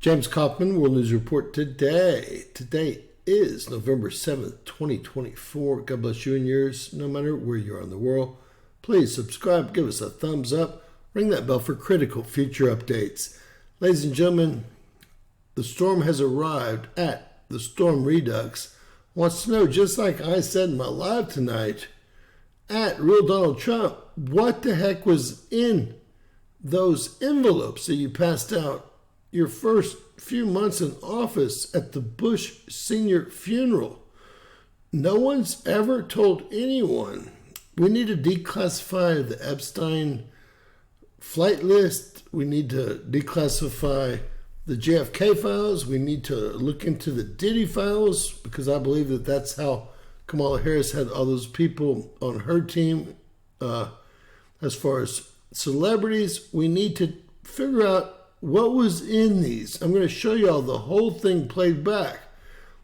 James Kaufman, World News Report today. Today is November 7th, 2024. God bless you and yours, no matter where you are in the world. Please subscribe, give us a thumbs up, ring that bell for critical future updates. Ladies and gentlemen, the storm has arrived at the Storm Redux. Wants to know, just like I said in my live tonight, at Real Donald Trump, what the heck was in those envelopes that you passed out your first few months in office at the Bush Sr. funeral? No one's ever told anyone. We need to declassify the Epstein flight list. We need to declassify the JFK files. We need to look into the Diddy files, because I believe that that's how Kamala Harris had all those people on her team. As far as celebrities, we need to figure out what was in these. I'm going to show you all the whole thing played back.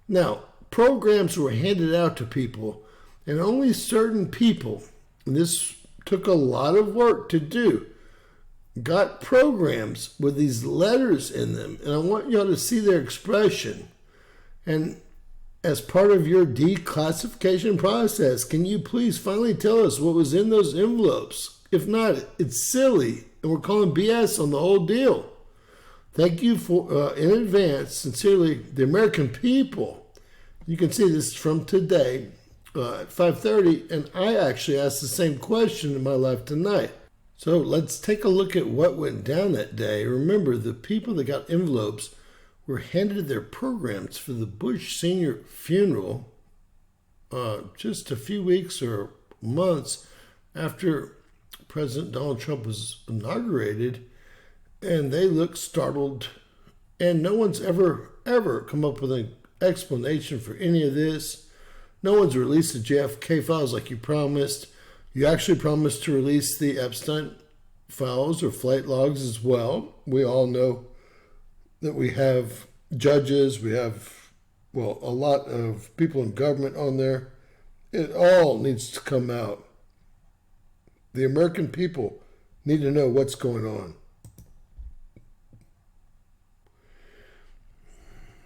Now, programs were handed out to people, and only certain people, and this took a lot of work to do, got programs with these letters in them. And I want y'all to see their expression. And as part of your declassification process, can you please finally tell us what was in those envelopes? If not, it's silly, and we're calling BS on the whole deal. Thank you for, in advance, sincerely, the American people. You can see this from today at 5:30, and I actually asked the same question in my life tonight. So let's take a look at what went down that day. Remember, the people that got envelopes were handed their programs for the Bush Sr. funeral just a few weeks or months after President Donald Trump was inaugurated, and they looked startled, and no one's ever come up with an explanation for any of this. No one's released the JFK files like you promised. You actually promised to release the Epstein files or flight logs as well. We all know that we have judges, we have, well, a lot of people in government on there. It all needs to come out. The American people need to know what's going on.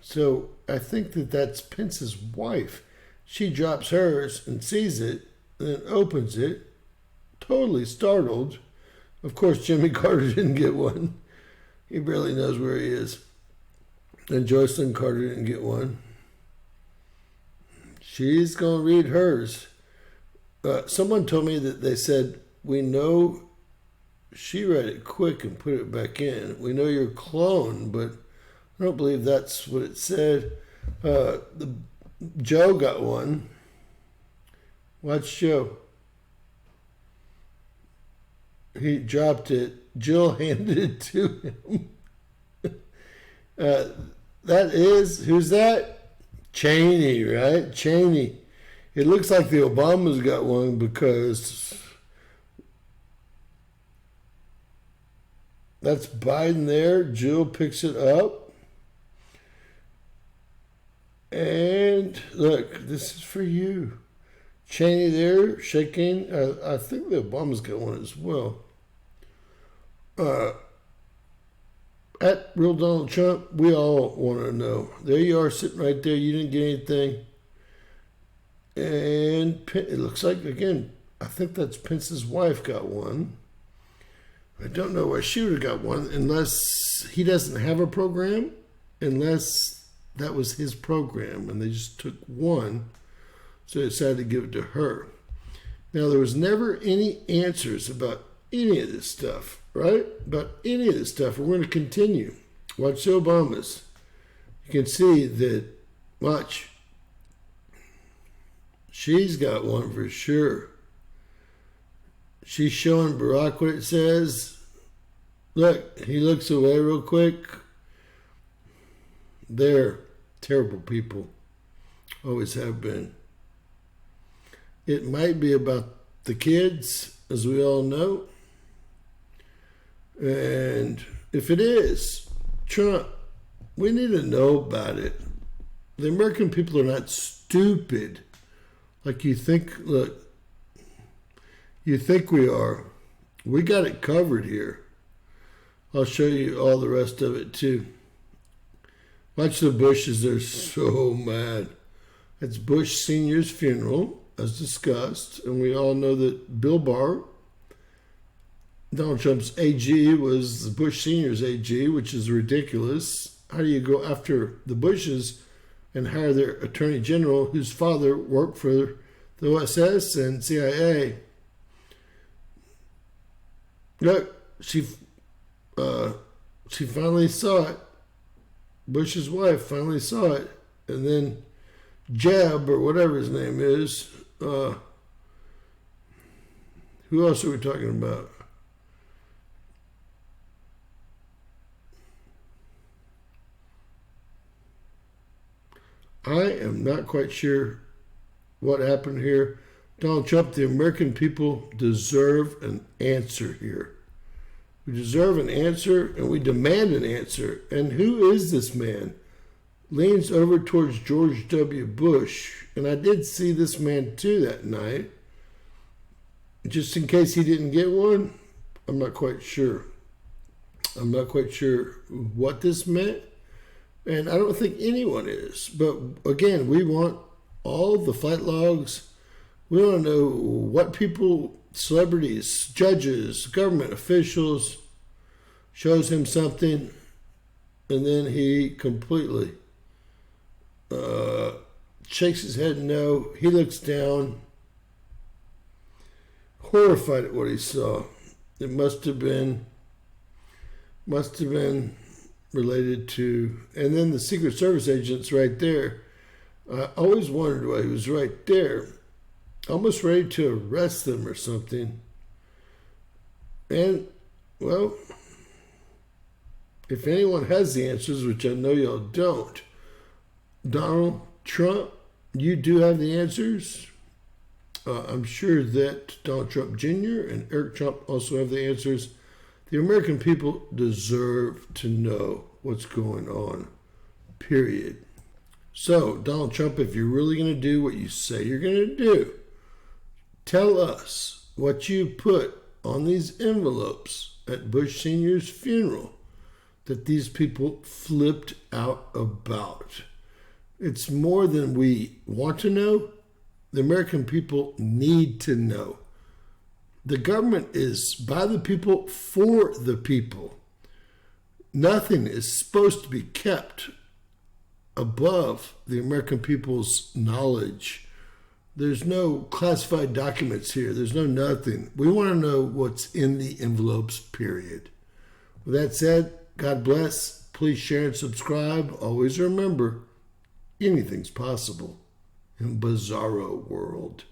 So I think that that's Pence's wife. She drops hers and sees it and then opens it, totally startled. Of course, Jimmy Carter didn't get one. He barely knows where he is. And Joycelyn Carter didn't get one. She's going to read hers. Someone told me that they said, we know she read it quick and put it back in. We know you're a clone, but I don't believe that's what it said. Joe got one. Watch Joe. He dropped it. Jill handed it to him. That is, who's that? Cheney, right? Cheney. It looks like the Obamas got one, because that's Biden there. Jill picks it up. And look, this is for you. Cheney there, shaking. I think the Obamas got one as well. At Real Donald Trump, we all want to know. There you are, sitting right there. You didn't get anything. And it looks like, again, I think that's Pence's wife got one. I don't know why she would have got one, unless he doesn't have a program, unless that was his program and they just took one, so they decided to give it to her. Now, there was never any answers about any of this stuff, right? About any of this stuff. We're going to continue. Watch the Obamas. You can see that, watch. She's got one for sure. She's showing Barack what it says. Look, he looks away real quick. They're terrible people. Always have been. It might be about the kids, as we all know. And if it is, Trump, we need to know about it. The American people are not stupid like you think. Look, you think we are. We got it covered here. I'll show you all the rest of it too. Watch the Bushes. They're so mad. It's Bush Sr.'s funeral, as discussed. And we all know that Bill Barr, Donald Trump's AG, was Bush Sr.'s AG, which is ridiculous. How do you go after the Bushes and hire their attorney general whose father worked for the OSS and CIA? Look, she finally saw it. Bush's wife finally saw it. And then Jeb, or whatever his name is, who else are we talking about? I am not quite sure what happened here. Donald Trump, the American people deserve an answer here. We deserve an answer, and we demand an answer. And who is this man? Leans over towards George W. Bush. And I did see this man too that night. Just in case he didn't get one, I'm not quite sure. I'm not quite sure what this meant. And I don't think anyone is. But again, we want all the flight logs. We want to know what people, celebrities, judges, government officials, shows him something, and then he completely shakes his head no. He looks down, horrified at what he saw. It must have been related to, and then the Secret Service agents right there. I always wondered why he was right there, almost ready to arrest them or something. And, well, if anyone has the answers, which I know y'all don't, Donald Trump, you do have the answers. I'm sure that Donald Trump Jr. and Eric Trump also have the answers. The American people deserve to know what's going on, period. So, Donald Trump, if you're really going to do what you say you're going to do, tell us what you put on these envelopes at Bush Sr.'s funeral that these people flipped out about. It's more than we want to know. The American people need to know. The government is by the people, for the people. Nothing is supposed to be kept above the American people's knowledge. There's no classified documents here. There's no nothing. We want to know what's in the envelopes, period. With that said, God bless. Please share and subscribe. Always remember, anything's possible in Bizarro World.